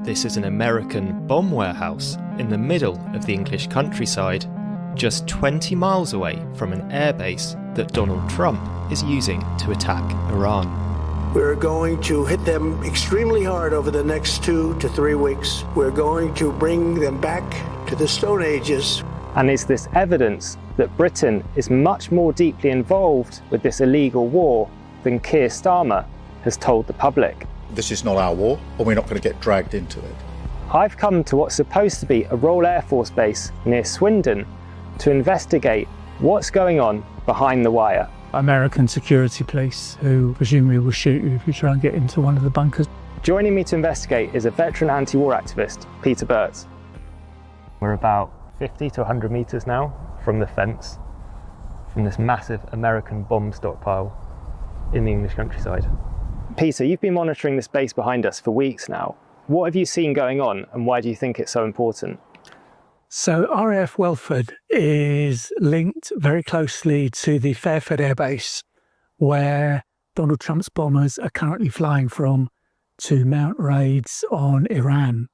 This is an American bomb warehouse in the middle of the English countryside, just 20 miles away from an airbase that Donald Trump is using to attack Iran. We're going to hit them extremely hard over the next 2 to 3 weeks. We're going to bring them back to the Stone Ages. And is this evidence that Britain is much more deeply involved with this illegal war than Keir Starmer has told the public? This is not our war, and we're not going to get dragged into it. I've come to what's supposed to be a Royal Air Force base near Swindon to investigate what's going on behind the wire. American security police who presumably will shoot you if you try and get into one of the bunkers. Joining me to investigate is a veteran anti-war activist, Peter Burt. We're about 50 to 100 metres now from the fence, from this massive American bomb stockpile in the English countryside. Peter, you've been monitoring this base behind us for weeks now. What have you seen going on, and why do you think it's so important? So RAF Welford is linked very closely to the Fairford Air Base, where Donald Trump's bombers are currently flying from to mount raids on Iran.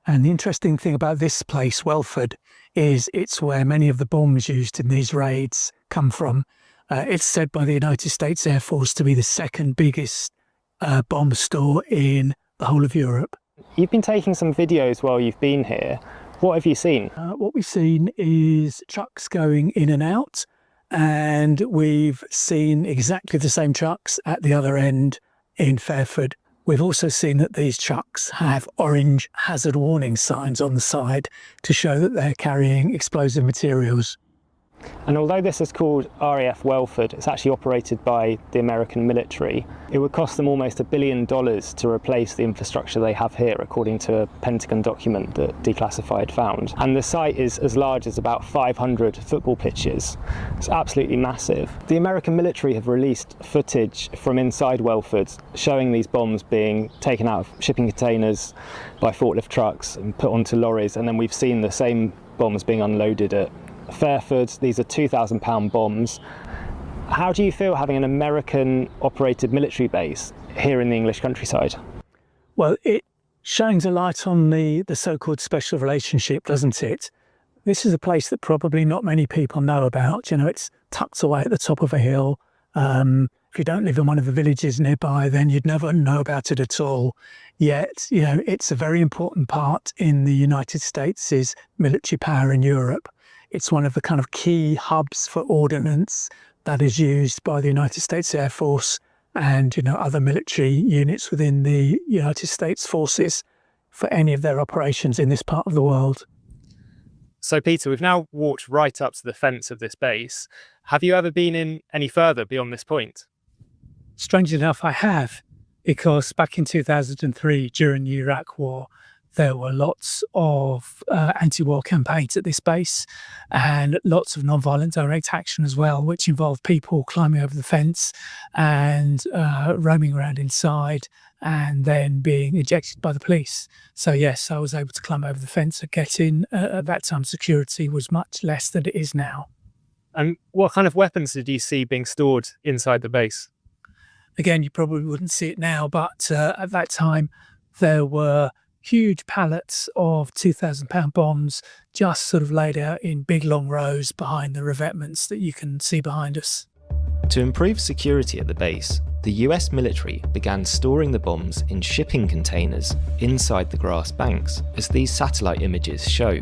And the interesting thing about this place, Welford, is it's where many of the bombs used in these raids come from. It's said by the United States Air Force to be the second biggest bomb store in the whole of Europe. You've been taking some videos while you've been here. What have you seen? What we've seen is trucks going in and out, and we've seen exactly the same trucks at the other end in Fairford. We've also seen that these trucks have orange hazard warning signs on the side to show that they're carrying explosive materials. And although this is called RAF Welford, it's actually operated by the American military. It would cost them almost $1 billion to replace the infrastructure they have here, according to a Pentagon document that Declassified found. And the site is as large as about 500 football pitches. It's absolutely massive. The American military have released footage from inside Welford showing these bombs being taken out of shipping containers by forklift trucks and put onto lorries, and then we've seen the same bombs being unloaded at Fairford. These are 2,000-pound bombs. How do you feel having an American-operated military base here in the English countryside? Well, it shines a light on the so-called special relationship, doesn't it? This is a place that probably not many people know about. You know, it's tucked away at the top of a hill. If you don't live in one of the villages nearby, then you'd never know about it at all. Yet, you know, it's a very important part in the United States' military power in Europe. It's one of the kind of key hubs for ordnance that is used by the United States Air Force and, you know, other military units within the United States forces for any of their operations in this part of the world. So Peter, we've now walked right up to the fence of this base. Have you ever been in any further beyond this point? Strangely enough, I have, because back in 2003, during the Iraq War, there were lots of anti-war campaigns at this base and lots of non-violent direct action as well, which involved people climbing over the fence and roaming around inside and then being ejected by the police. So yes, I was able to climb over the fence and get in. At that time, security was much less than it is now. And what kind of weapons did you see being stored inside the base? Again, you probably wouldn't see it now, but at that time, there were huge pallets of 2,000-pound bombs just sort of laid out in big long rows behind the revetments that you can see behind us. To improve security at the base, the US military began storing the bombs in shipping containers inside the grass banks, as these satellite images show.